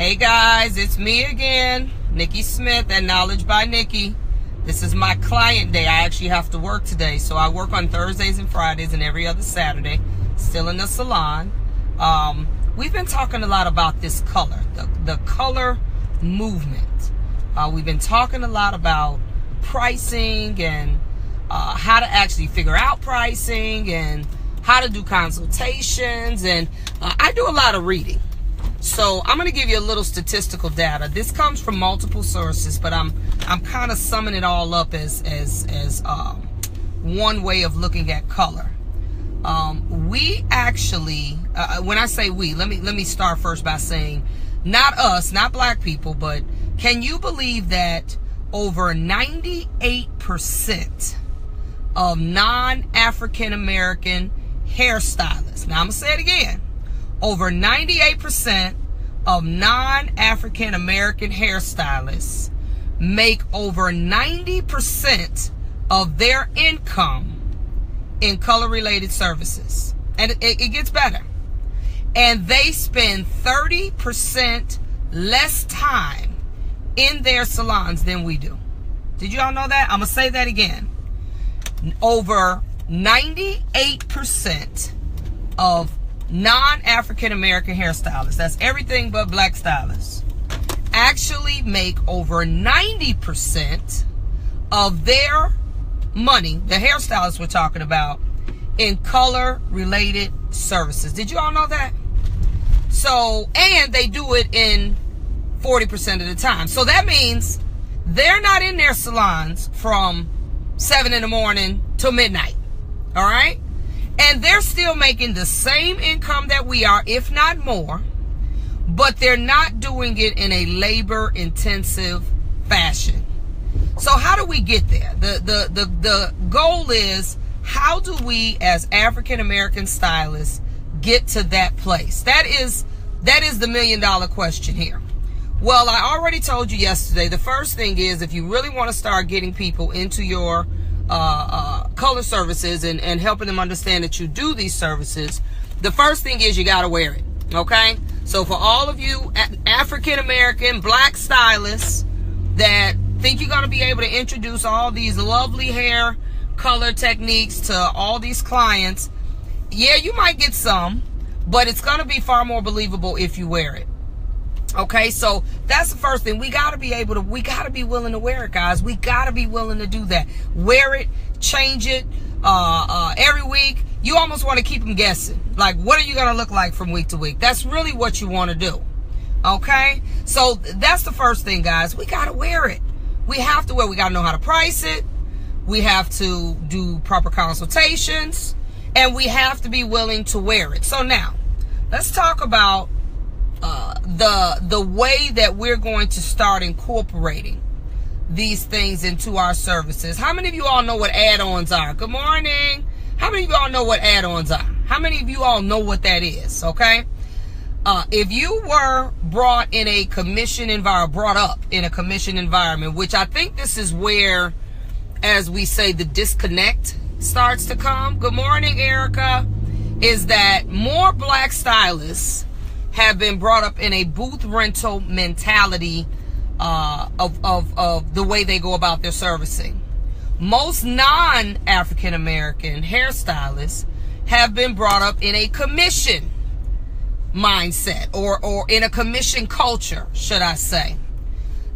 Hey guys, it's me again, Nikki Smith at Knowledge by Nikki. This is my client day. I actually have to work today, so I work on Thursdays and Fridays and every other Saturday, still in the salon. We've been talking a lot about this color, the color movement. We've been talking a lot about pricing and how to actually figure out pricing and how to do consultations, and I do a lot of reading. So I'm going to give you a little statistical data. This comes from multiple sources, but I'm kind of summing it all up as one way of looking at color. We actually, when I say we, let me start first by saying, not us, not black people, but can you believe that over 98% of non-African American hairstylists, now I'm gonna say it again, over 98% of non-African American hairstylists make over 90% of their income in color-related services. And it gets better. And they spend 30% less time in their salons than we do. Did you all know that? I'm going to say that again. Over 98% of non-African American hairstylists, that's everything but black stylists, actually make over 90% of their money, the hairstylists we're talking about, in color related services. Did you all know that? So, and they do it in 40% of the time. So that means they're not in their salons from 7 in the morning till midnight. All right? And they're still making the same income that we are, if not more, but they're not doing it in a labor-intensive fashion. So how do we get there? The goal is, how do we as African-American stylists get to that place? That is the million-dollar question here. Well, I already told you yesterday, the first thing is, if you really want to start getting people into your color services and helping them understand that you do these services, the first thing is you got to wear it. Okay? So for all of you African American black stylists that think you're going to be able to introduce all these lovely hair color techniques to all these clients, yeah, you might get some, but it's going to be far more believable if you wear it. Okay, so that's the first thing. We got to be willing to wear it, guys. We got to be willing to do that. Wear it, change it every week. You almost want to keep them guessing. Like, what are you going to look like from week to week? That's really what you want to do. Okay, so that's the first thing, guys. We got to wear it. We have to wear it. We got to know how to price it. We have to do proper consultations. And we have to be willing to wear it. So now, let's talk about the way that we're going to start incorporating these things into our services. How many of you all know what add-ons are? Good morning. How many of you all know what add-ons are? How many of you all know what that is? Okay. If you were brought up in a commission environment, which I think this is where, as we say, the disconnect starts to come. Good morning, Erica. Is that more black stylists have been brought up in a booth rental mentality of the way they go about their servicing. Most non-African American hairstylists have been brought up in a commission mindset or in a commission culture, should I say.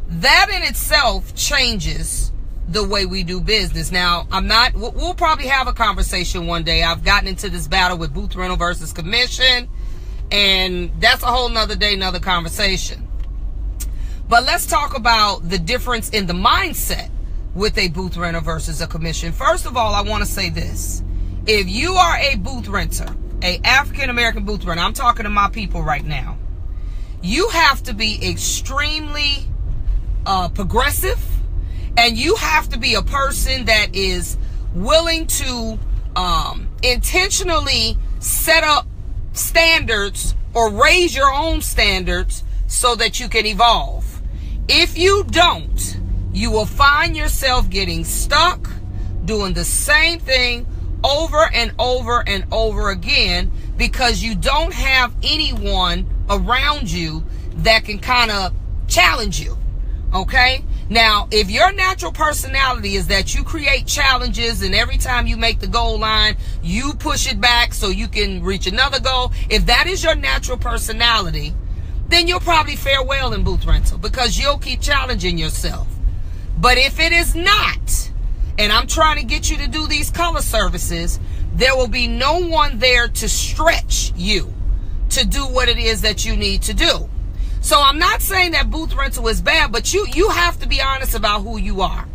That in itself changes the way we do business. Now, we'll probably have a conversation one day. I've gotten into this battle with booth rental versus commission, and that's a whole nother day, another conversation. But let's talk about the difference in the mindset with a booth renter versus a commission. First of all, I want to say this. If you are a booth renter, a African-American booth renter, I'm talking to my people right now, you have to be extremely progressive, and you have to be a person that is willing to intentionally set up standards or raise your own standards so that you can evolve. If you don't, you will find yourself getting stuck doing the same thing over and over and over again because you don't have anyone around you that can kind of challenge you. Okay? Now, if your natural personality is that you create challenges and every time you make the goal line, you push it back so you can reach another goal, if that is your natural personality, then you'll probably fare well in booth rental because you'll keep challenging yourself. But if it is not, and I'm trying to get you to do these color services, there will be no one there to stretch you to do what it is that you need to do. So I'm not saying that booth rental is bad, but you have to be honest about who you are,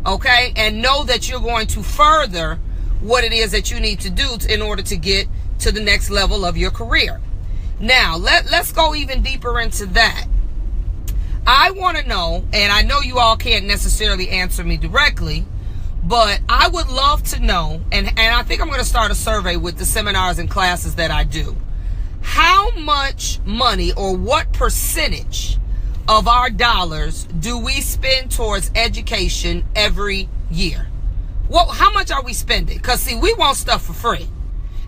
okay? And know that you're going to further what it is that you need to do in order to get to the next level of your career. Now, let's go even deeper into that. I want to know, and I know you all can't necessarily answer me directly, but I would love to know, and I think I'm going to start a survey with the seminars and classes that I do. How much money or what percentage of our dollars do we spend towards education every year? Well, how much are we spending? Because, see, we want stuff for free.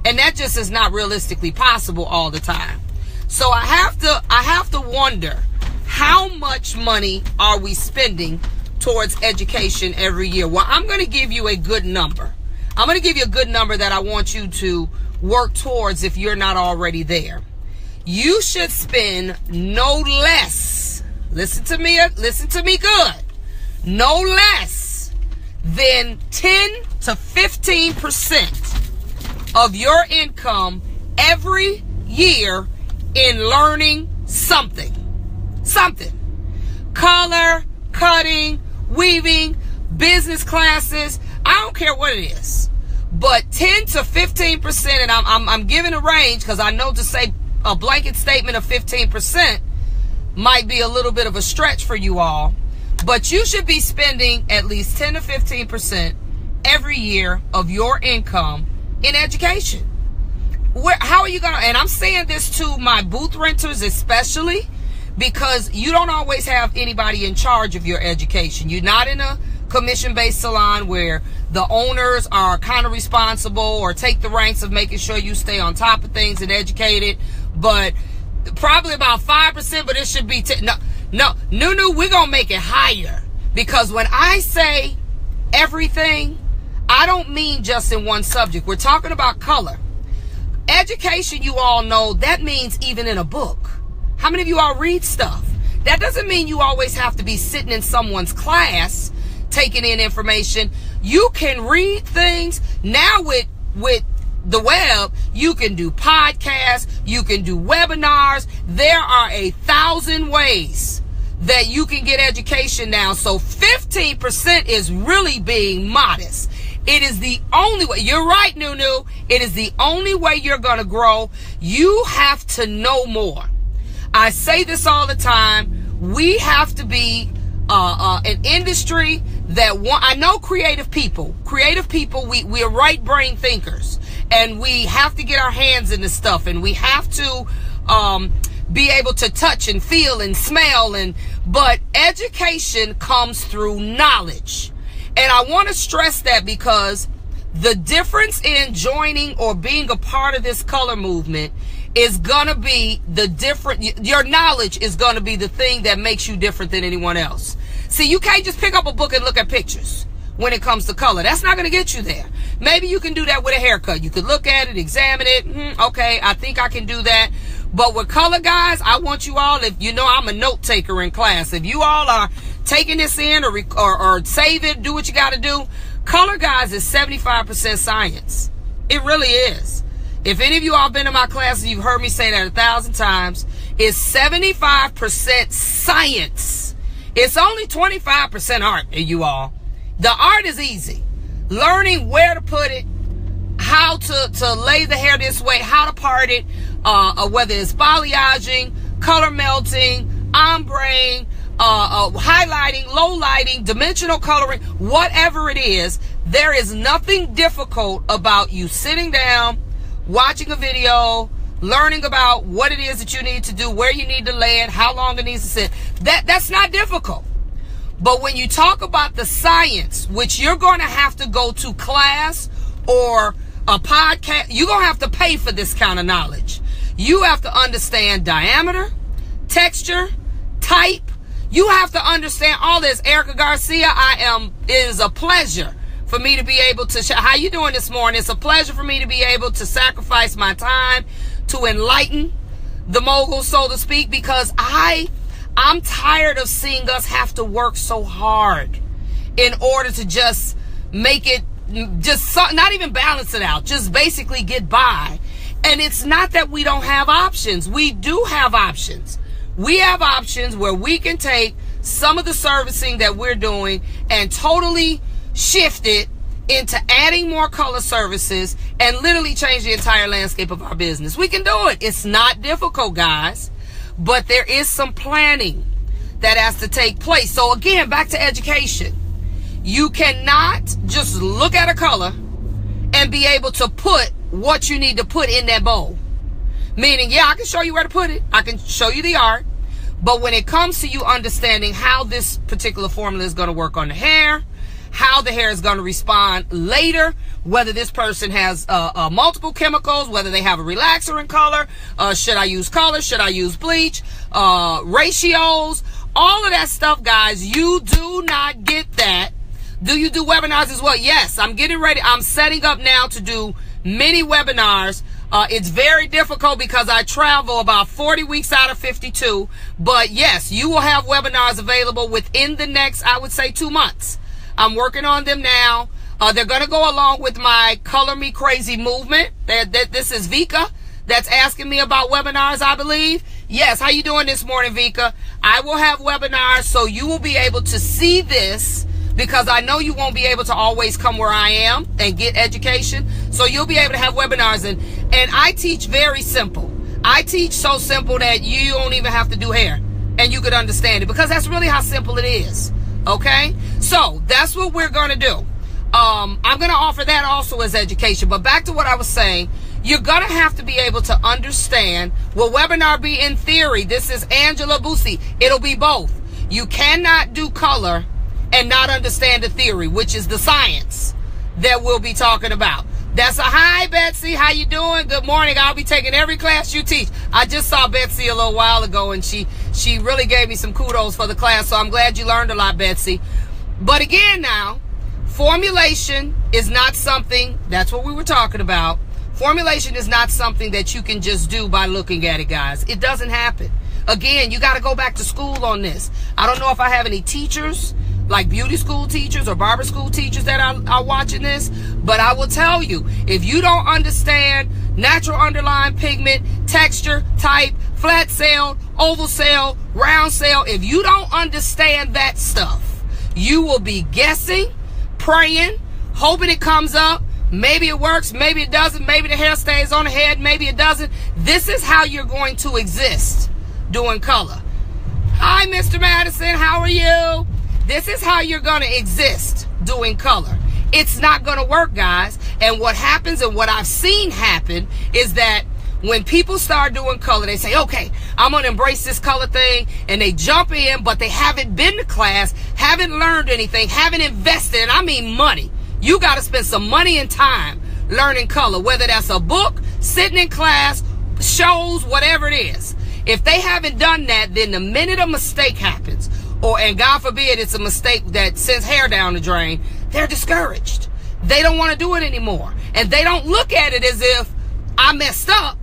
And that just is not realistically possible all the time. So I have to wonder, how much money are we spending towards education every year? Well, I'm going to give you a good number. I'm going to give you a good number that I want you to work towards if you're not already there. You should spend no less, listen to me good, no less than 10 to 15% of your income every year in learning something. Color, cutting, weaving, business classes, I don't care what it is. But 10 to 15%, and I'm giving a range because I know to say a blanket statement of 15% might be a little bit of a stretch for you all. But you should be spending at least 10 to 15% every year of your income in education. How are you going to, and I'm saying this to my booth renters especially, because you don't always have anybody in charge of your education. You're not in a commission-based salon where the owners are kind of responsible or take the ranks of making sure you stay on top of things and educated. But probably about 5%, but it should be no, we're gonna make it higher, because when I say everything, I don't mean just in one subject. We're talking about color. Education, you all know, that means even in a book. How many of you all read stuff? That doesn't mean you always have to be sitting in someone's class taking in information. You can read things now with the web. You can do podcasts, you can do webinars. There are 1,000 ways that you can get education now. So 15% is really being modest. It is the only way. You're right, Nunu. It is the only way you're going to grow. You have to know more. I say this all the time. We have to be an industry that I know creative people, we are right brain thinkers, and we have to get our hands in this stuff, and we have to be able to touch and feel and smell, but education comes through knowledge. And I want to stress that, because the difference in joining or being a part of this color movement is going to be your knowledge is going to be the thing that makes you different than anyone else. See, you can't just pick up a book and look at pictures when it comes to color. That's not going to get you there. Maybe you can do that with a haircut. You could look at it, examine it. Okay, I think I can do that. But with color, guys, I want you all, if you know I'm a note taker in class, if you all are taking this in or save it, do what you got to do. Color, guys, is 75% science. It really is. If any of you all been in my classes, you've heard me say that 1,000 times. It's 75% science. It's only 25% art, you all. The art is easy. Learning where to put it, how to lay the hair this way, how to part it, whether it's balayaging, color melting, ombre, highlighting, low lighting, dimensional coloring, whatever it is, there is nothing difficult about you sitting down, watching a video, learning about what it is that you need to do, where you need to lay it, how long it needs to sit. That's not difficult. But when you talk about the science, which you're going to have to go to class or a podcast, you're going to have to pay for this kind of knowledge. You have to understand diameter, texture, type. You have to understand all this. Erica Garcia, it is a pleasure for me to be able to how you doing this morning? It's a pleasure for me to be able to sacrifice my time to enlighten the moguls, so to speak, because I'm tired of seeing us have to work so hard in order to just make it, not even balance it out, just basically get by. And it's not that we don't have options. We do have options. We have options where we can take some of the servicing that we're doing and totally shift it into adding more color services and literally change the entire landscape of our business. We can do it. It's not difficult, guys, but there is some planning that has to take place. So again, back to education. You cannot just look at a color and be able to put what you need to put in that bowl. Meaning, yeah, I can show you where to put it. I can show you the art. But when it comes to you understanding how this particular formula is going to work on the hair, how the hair is going to respond later, whether this person has multiple chemicals, whether they have a relaxer in color, should I use color, should I use bleach, ratios, all of that stuff, guys, you do not get that. Do you do webinars as well? Yes, I'm getting ready. I'm setting up now to do many webinars. It's very difficult because I travel about 40 weeks out of 52. But yes, you will have webinars available within the next, I would say, 2 months. I'm working on them now. They're going to go along with my Color Me Crazy movement. This is Vika that's asking me about webinars, I believe. Yes, how you doing this morning, Vika? I will have webinars, so you will be able to see this, because I know you won't be able to always come where I am and get education. So you'll be able to have webinars. And I teach very simple. I teach so simple that you don't even have to do hair and you could understand it, because that's really how simple it is. Okay? So that's what we're going to do. I'm going to offer that also as education. But back to what I was saying, you're going to have to be able to understand. Will webinar be in theory? This is Angela Busi. It'll be both. You cannot do color and not understand the theory, which is the science that we'll be talking about. That's a hi, Betsy. How you doing? Good morning. I'll be taking every class you teach. I just saw Betsy a little while ago, and she really gave me some kudos for the class, so I'm glad you learned a lot, Betsy. But again now, formulation is not something, that's what we were talking about. Formulation is not something that you can just do by looking at it, guys. It doesn't happen. Again, you got to go back to school on this. I don't know if I have any teachers, like beauty school teachers or barber school teachers that are watching this, but I will tell you, if you don't understand natural underlying pigment, texture, type, flat cell, oval cell, round cell, if you don't understand that stuff, you will be guessing, praying, hoping it comes up. Maybe it works, maybe it doesn't, maybe the hair stays on the head, maybe it doesn't. This is how you're going to exist doing color. Hi, Mr. Madison, how are you? This is how you're going to exist doing color. It's not going to work, guys. And what happens, and what I've seen happen, is that when people start doing color, they say, okay, I'm going to embrace this color thing, and they jump in, but they haven't been to class, haven't learned anything, haven't invested, and I mean money. You got to spend some money and time learning color, whether that's a book, sitting in class, shows, whatever it is. If they haven't done that, then the minute a mistake happens, and God forbid it's a mistake that sends hair down the drain, they're discouraged. They don't want to do it anymore. And they don't look at it as if I messed up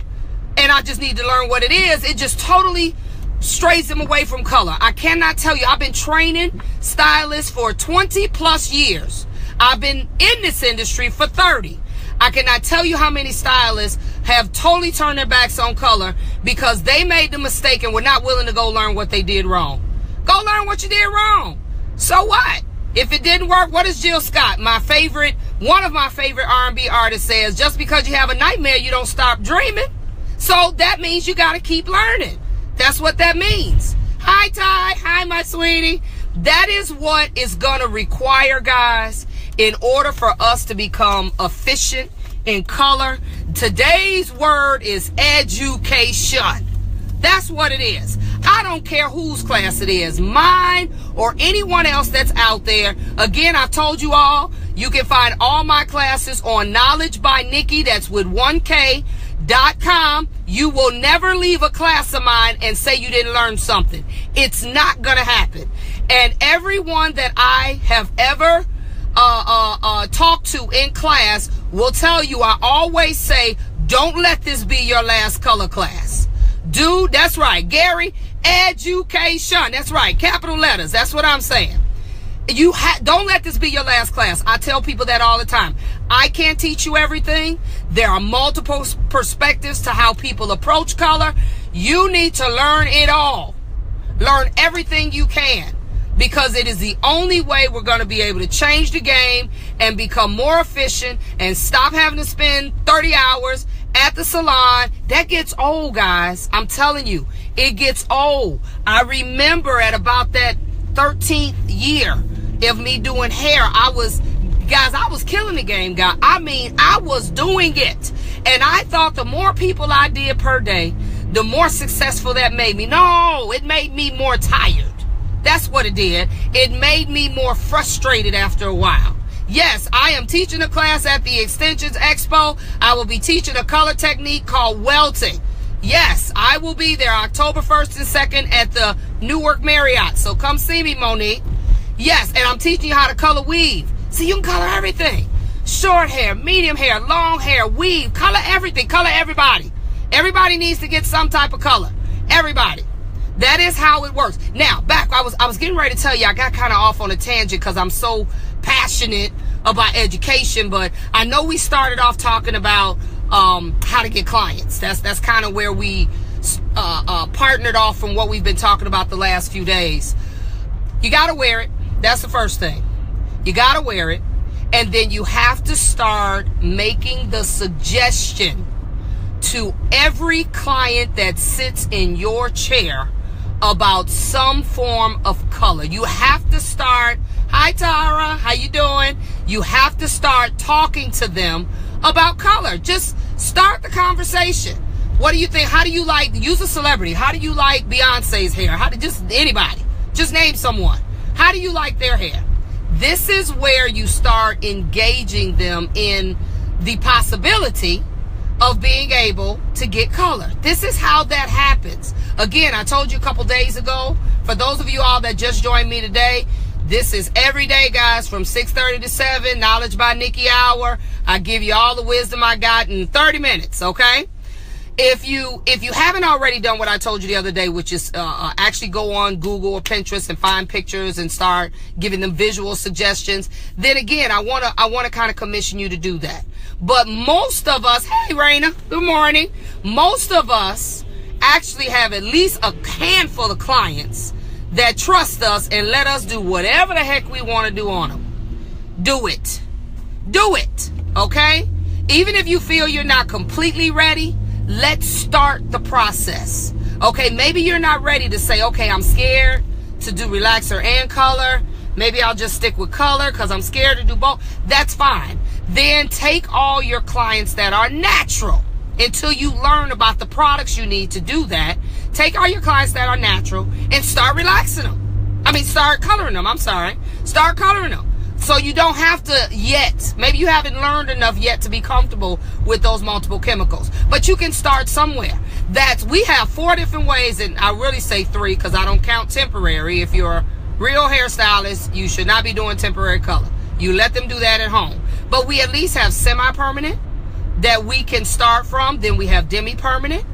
and I just need to learn what it is. It just totally strays them away from color. I cannot tell you, I've been training stylists for 20 plus years. I've been in this industry for 30. I cannot tell you how many stylists have totally turned their backs on color because they made the mistake and were not willing to go learn what they did wrong. Go learn what you did wrong. So what? If it didn't work, what does Jill Scott, one of my favorite R&B artists, says? Just because you have a nightmare, you don't stop dreaming. So that means you got to keep learning. That's what that means. Hi, Ty. Hi, my sweetie. That is what is going to require, guys, in order for us to become efficient in color. Today's word is education. That's what it is. I don't care whose class it is, mine or anyone else that's out there. Again, I've told you all, you can find all my classes on Knowledge by Nikki, that's with 1K.com. You will never leave a class of mine and say you didn't learn something. It's not going to happen. And everyone that I have ever talked to in class will tell you, I always say, don't let this be your last color class. Dude, that's right. Gary, education. That's right. Capital letters. That's what I'm saying. Don't let this be your last class. I tell people that all the time. I can't teach you everything. There are multiple perspectives to how people approach color. You need to learn it all. Learn everything you can, because it is the only way we're going to be able to change the game and become more efficient and stop having to spend 30 hours at the salon. That gets old, guys. I'm telling you, it gets old. I remember at about that 13th year of me doing hair, I was killing the game, guys. I mean, I was doing it. And I thought the more people I did per day, the more successful that made me. No, it made me more tired. That's what it did. It made me more frustrated after a while. Yes, I am teaching a class at the Extensions Expo. I will be teaching a color technique called welting. Yes, I will be there October 1st and 2nd at the Newark Marriott. So come see me, Monique. Yes, and I'm teaching you how to color weave. So you can color everything. Short hair, medium hair, long hair, weave, color everything, color everybody. Everybody needs to get some type of color. Everybody. That is how it works. Now, I was getting ready to tell you, I got kind of off on a tangent because I'm so passionate about education, but I know we started off talking about how to get clients. That's kind of where we partnered off from what we've been talking about the last few days. You got to wear it. That's the first thing. You got to wear it. And then you have to start making the suggestion to every client that sits in your chair about some form of color. You have to start, hi Tara, how you doing? You have to start talking to them about color. Just start the conversation. What do you think? How do you like, use a celebrity. How do you like Beyonce's hair? Just anybody. Just name someone. How do you like their hair? This is where you start engaging them in the possibility of being able to get color. This is how that happens. Again, I told you a couple days ago, for those of you all that just joined me today, this is every day, guys, from 6:30 to 7, Knowledge by Nikki Hour. I give you all the wisdom I got in 30 minutes, okay? If you haven't already done what I told you the other day, which is actually go on Google or Pinterest and find pictures and start giving them visual suggestions, then again, I want to kind of commission you to do that. But most of us, hey Raina, good morning. Most of us actually have at least a handful of clients that trust us and let us do whatever the heck we want to do on them. Do it. Do it. Okay? Even if you feel you're not completely ready, let's start the process. Okay, maybe you're not ready to say, okay, I'm scared to do relaxer and color. Maybe I'll just stick with color because I'm scared to do both. That's fine. Then take all your clients that are natural until you learn about the products you need to do that. Take all your clients that are natural and start relaxing them. Start coloring them. Start coloring them. So you don't have to yet. Maybe you haven't learned enough yet to be comfortable with those multiple chemicals. But you can start somewhere. We have 4 different ways, and I really say 3 because I don't count temporary. If you're a real hairstylist, you should not be doing temporary color. You let them do that at home. But we at least have semi-permanent that we can start from. Then we have demi-permanent.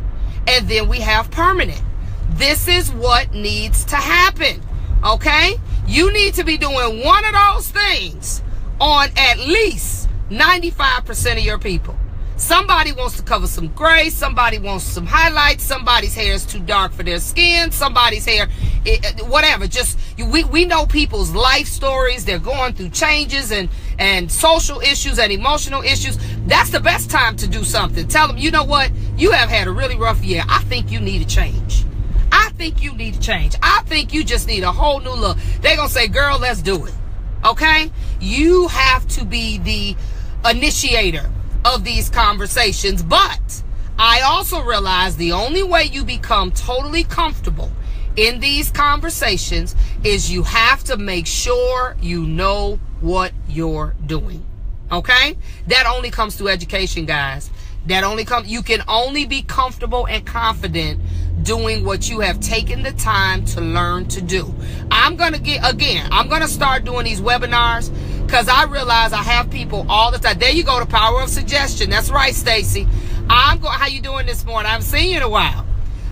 And then we have permanent. This is what needs to happen. Okay? You need to be doing one of those things on at least 95% of your people. Somebody wants to cover some gray. Somebody wants some highlights. Somebody's hair is too dark for their skin. Somebody's hair, whatever. We know people's life stories. They're going through changes and social issues and emotional issues. That's the best time to do something. Tell them, you know what? You have had a really rough year. I think you need a change. I think you need to change. I think you just need a whole new look. They're going to say, girl, let's do it. Okay? You have to be the initiator of these conversations. But I also realize the only way you become totally comfortable in these conversations is you have to make sure you know what you're doing. Okay? That only comes through education, guys. That only you can only be comfortable and confident doing what you have taken the time to learn to do. I'm going to start doing these webinars because I realize I have people all the time. There you go, the power of suggestion. That's right, Stacy. How you doing this morning? I haven't seen you in a while.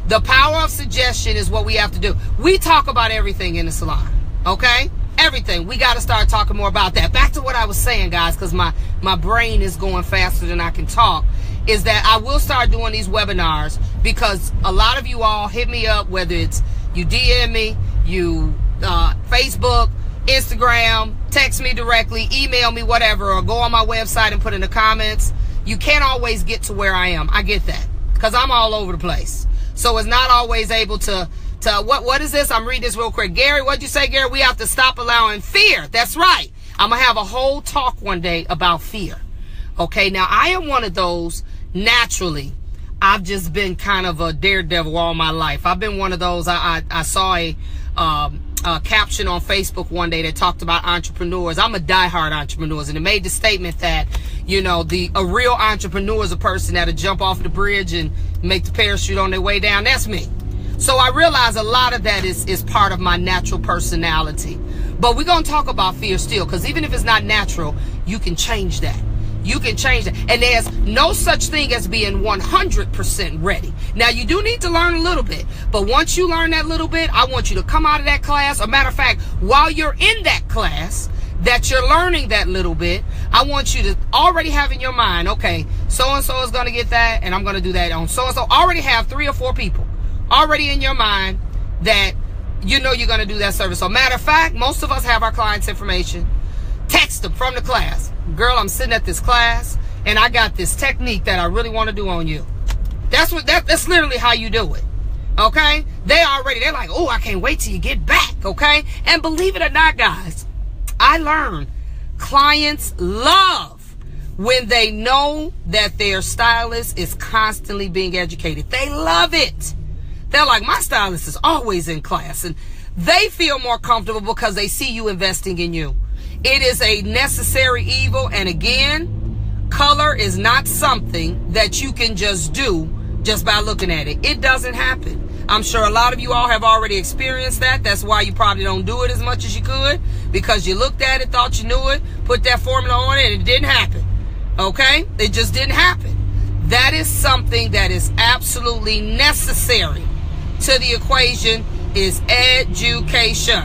The power of suggestion is what we have to do. We talk about everything in the salon, okay? Everything. We got to start talking more about that. Back to what I was saying, guys, because my brain is going faster than I can talk, is that I will start doing these webinars because a lot of you all hit me up, whether it's you DM me, you Facebook, Instagram, text me directly, email me, whatever, or go on my website and put in the comments. You can't always get to where I am. I get that because I'm all over the place. So it's not always able to what is this? I'm reading this real quick. Gary, what'd you say, Gary? We have to stop allowing fear. That's right. I'm going to have a whole talk one day about fear. Okay, now I am one of those naturally. I've just been kind of a daredevil all my life. I've been one of those. I saw a caption on Facebook one day that talked about entrepreneurs. I'm a diehard entrepreneur, and it made the statement that, you know, a real entrepreneur is a person that'll jump off the bridge and make the parachute on their way down. That's me. So I realize a lot of that is part of my natural personality. But we're going to talk about fear still, because even if it's not natural, you can change that. You can change that. And there's no such thing as being 100% ready. Now, you do need to learn a little bit. But once you learn that little bit, I want you to come out of that class. As a matter of fact, while you're in that class, that you're learning that little bit, I want you to already have in your mind, okay, so-and-so is going to get that, and I'm going to do that on so-and-so. Already have 3 or 4 people already in your mind that you know you're going to do that service. So matter of fact, most of us have our clients' information. Text them from the class. Girl, I'm sitting at this class and I got this technique that I really want to do on you. That's literally how you do it. Okay? They're like, oh, I can't wait till you get back. Okay? And believe it or not, guys, I learned clients love when they know that their stylist is constantly being educated. They love it. They're like, my stylist is always in class, and they feel more comfortable because they see you investing in you. It is a necessary evil, and again, color is not something that you can just do just by looking at it. It doesn't happen. I'm sure a lot of you all have already experienced that. That's why you probably don't do it as much as you could, because you looked at it, thought you knew it, put that formula on it, and it didn't happen. Okay? It just didn't happen. That is something that is absolutely necessary to the equation, is education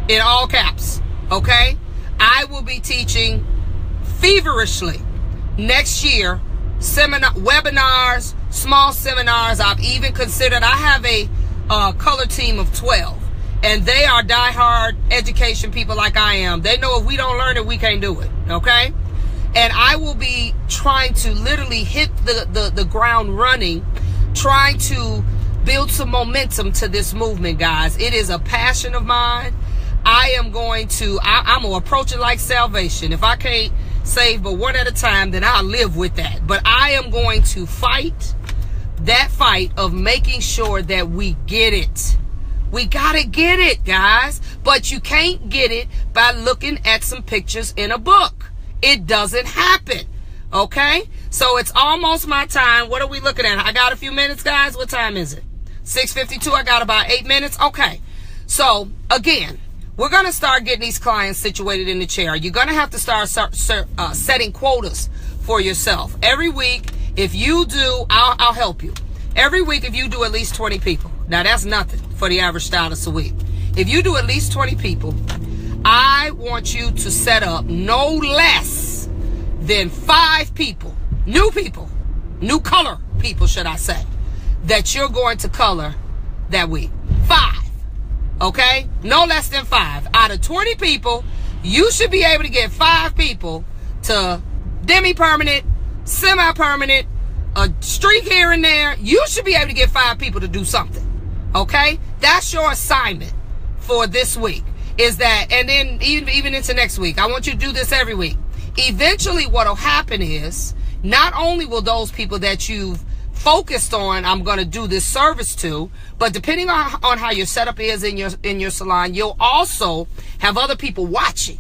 in all caps. Okay? I will be teaching feverishly next year webinars, small seminars. I've even considered, I have a color team of 12, and they are diehard education people like I am. They know if we don't learn it, we can't do it. Okay? And I will be trying to literally hit the ground running, trying to build some momentum to this movement, guys. It is a passion of mine. I'm going to approach it like salvation. If I can't save but one at a time, then I'll live with that. But I am going to fight that fight of making sure that we get it. We got to get it, guys. But you can't get it by looking at some pictures in a book. It doesn't happen. Okay? So it's almost my time. What are we looking at? I got a few minutes, guys. What time is it? 6:52. I got about 8 minutes. Okay. So, again, we're going to start getting these clients situated in the chair. You're going to have to start setting quotas for yourself. Every week, if you do, I'll help you. Every week, if you do at least 20 people. Now, that's nothing for the average stylist a week. If you do at least 20 people, I want you to set up no less than 5 people, new color people, should I say, that you're going to color that week. 5. Okay? No less than 5. Out of 20 people, you should be able to get 5 people to demi-permanent, semi-permanent, a streak here and there. You should be able to get 5 people to do something. Okay? That's your assignment for this week. Is that, and then even into next week, I want you to do this every week. Eventually, what will happen is, not only will those people that you've focused on, I'm going to do this service to, but depending on how your setup is in your salon, you'll also have other people watching.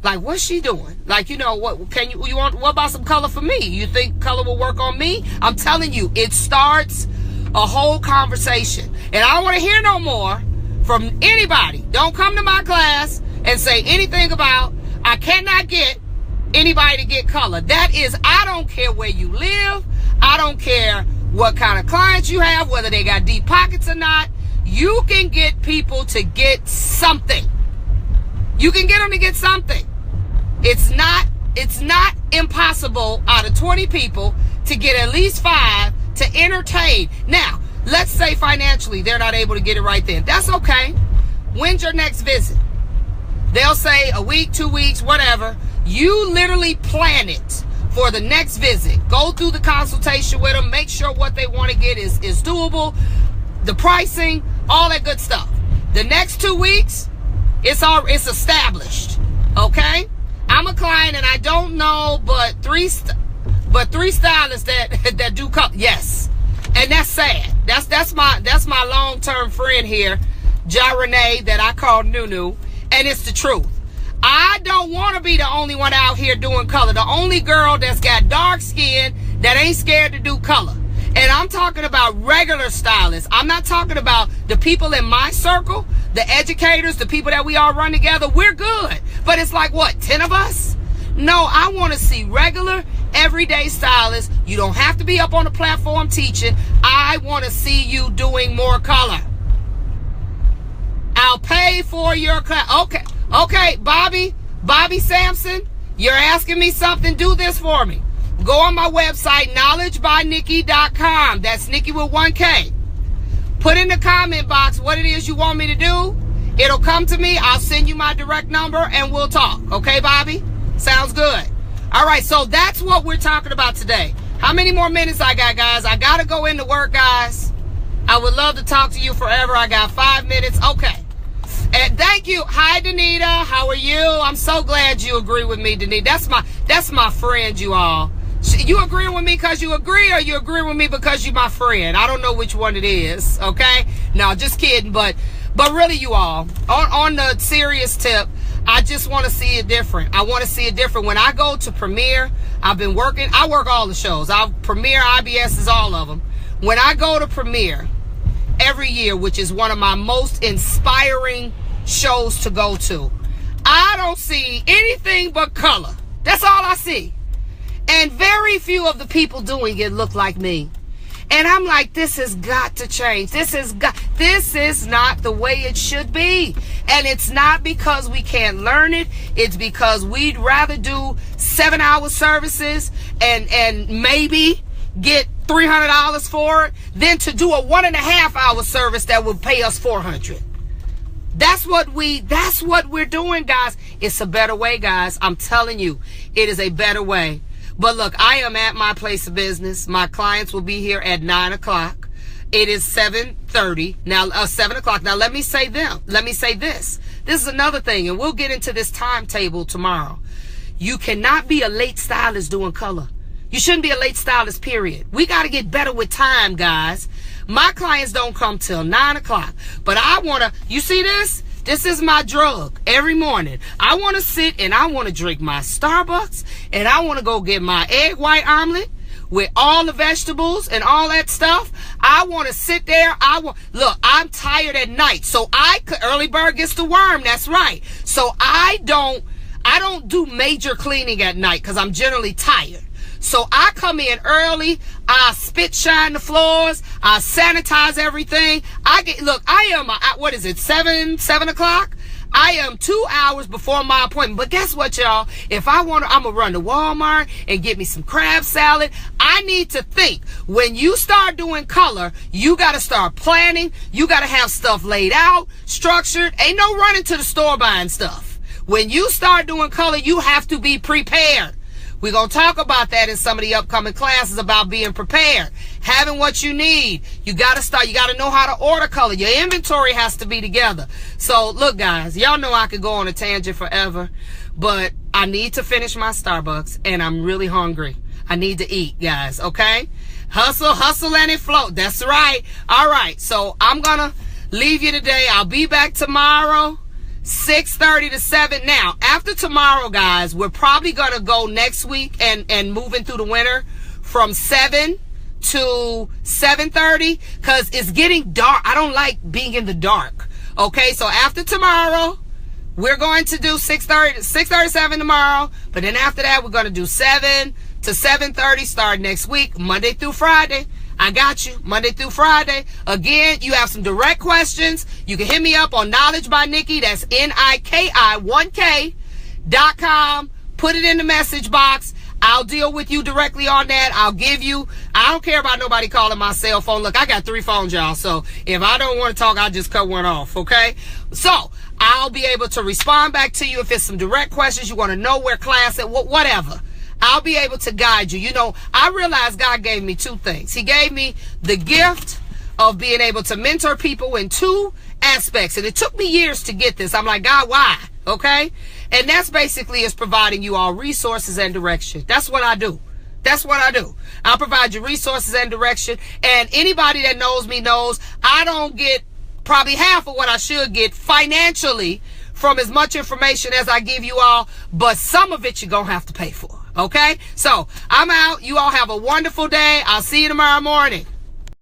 Like, what's she doing? Like, you know, what about some color for me? You think color will work on me? I'm telling you, it starts a whole conversation. And I don't want to hear no more from anybody. Don't come to my class and say anything about, I cannot get anybody to get color. That is, I don't care where you live. I don't care what kind of clients you have, whether they got deep pockets or not. You can get people to get something. You can get them to get something. It's not impossible out of 20 people to get at least 5 to entertain. Now, let's say financially they're not able to get it right then. That's okay. When's your next visit? They'll say a week, 2 weeks, whatever. You literally plan it for the next visit. Go through the consultation with them. Make sure what they want to get is doable. The pricing, all that good stuff. The next 2 weeks, it's established. Okay? I'm a client and I don't know but three stylists that do color. Yes. And that's sad. That's my long-term friend here, Ja Renee, that I call Nunu. And it's the truth. I don't want to be the only one out here doing color. The only girl that's got dark skin that ain't scared to do color. And I'm talking about regular stylists. I'm not talking about the people in my circle, the educators, the people that we all run together. We're good. But it's like, what, 10 of us? No, I want to see regular, everyday stylists. You don't have to be up on the platform teaching. I want to see you doing more color. I'll pay for your class. Okay, Bobby Sampson, you're asking me something. Do this for me. Go on my website, knowledgebynikki.com. That's Nikki with 1K. Put in the comment box what it is you want me to do. It'll come to me. I'll send you my direct number and we'll talk. Okay, Bobby? Sounds good. All right, so that's what we're talking about today. How many more minutes I got, guys? I got to go into work, guys. I would love to talk to you forever. I got 5 minutes. Okay. And thank you. Hi, Danita. How are you? I'm so glad you agree with me, Danita. That's my friend, you all. You agree with me because you agree, or you agree with me because you're my friend? I don't know which one it is, okay? No, just kidding. But really, you all, on the serious tip, I just want to see it different. I want to see it different. When I go to Premiere, I work all the shows. Premiere, IBS is all of them. When I go to Premiere every year, which is one of my most inspiring shows to go to, I don't see anything but color. That's all I see. And very few of the people doing it look like me. And I'm like, this has got to change. This is not the way it should be. And it's not because we can't learn it. It's because we'd rather do 7-hour services and maybe get $300 for it than to do a 1.5-hour service that would pay us $400. That's what we're doing, guys. It's a better way, guys. I'm telling you, it is a better way. But look, I am at my place of business. My clients will be here at 9 o'clock. It is 7:30 now. 7 o'clock. Now let me say this. This is another thing, and we'll get into this timetable tomorrow. You cannot be a late stylist doing color. You shouldn't be a late stylist, period. We got to get better with time, guys. My clients don't come till 9 o'clock. But you see this? This is my drug every morning. I want to sit and I want to drink my Starbucks and I want to go get my egg white omelet with all the vegetables and all that stuff. I want to sit there. Look, I'm tired at night. So early bird gets the worm. That's right. So I don't do major cleaning at night because I'm generally tired. So I come in early, I spit shine the floors, I sanitize everything. What is it, 7 o'clock? I am 2 hours before my appointment. But guess what, y'all? If I'm going to run to Walmart and get me some crab salad. I need to think. When you start doing color, you got to start planning. You got to have stuff laid out, structured. Ain't no running to the store buying stuff. When you start doing color, you have to be prepared. We're going to talk about that in some of the upcoming classes about being prepared, having what you need. You got to know how to order color. Your inventory has to be together. So look, guys, y'all know I could go on a tangent forever, but I need to finish my Starbucks and I'm really hungry. I need to eat, guys. Okay. Hustle and it float. That's right. All right. So I'm going to leave you today. I'll be back tomorrow. 6:30 to 7. Now, after tomorrow, guys, we're probably going to go next week and moving through the winter from 7 to 7:30 because it's getting dark. I don't like being in the dark. Okay, so after tomorrow, we're going to do 6:30 to 7 tomorrow. But then after that, we're going to do 7 to 7:30 start next week, Monday through Friday. I got you, Monday through Friday. Again, you have some direct questions. You can hit me up on Knowledge by Nikki. That's NIKI1K.com. Put it in the message box. I'll deal with you directly on that. I don't care about nobody calling my cell phone. Look, I got 3 phones, y'all. So if I don't want to talk, I'll just cut one off, okay? So I'll be able to respond back to you if it's some direct questions. You want to know where class at, whatever. I'll be able to guide you. You know, I realized God gave me 2 things. He gave me the gift of being able to mentor people in 2 aspects. And it took me years to get this. I'm like, God, why? Okay? And that's basically is providing you all resources and direction. That's what I do. That's what I do. I'll provide you resources and direction. And anybody that knows me knows I don't get probably half of what I should get financially from as much information as I give you all. But some of it you're going to have to pay for. Okay? So I'm out. You all have a wonderful day. I'll see you tomorrow morning.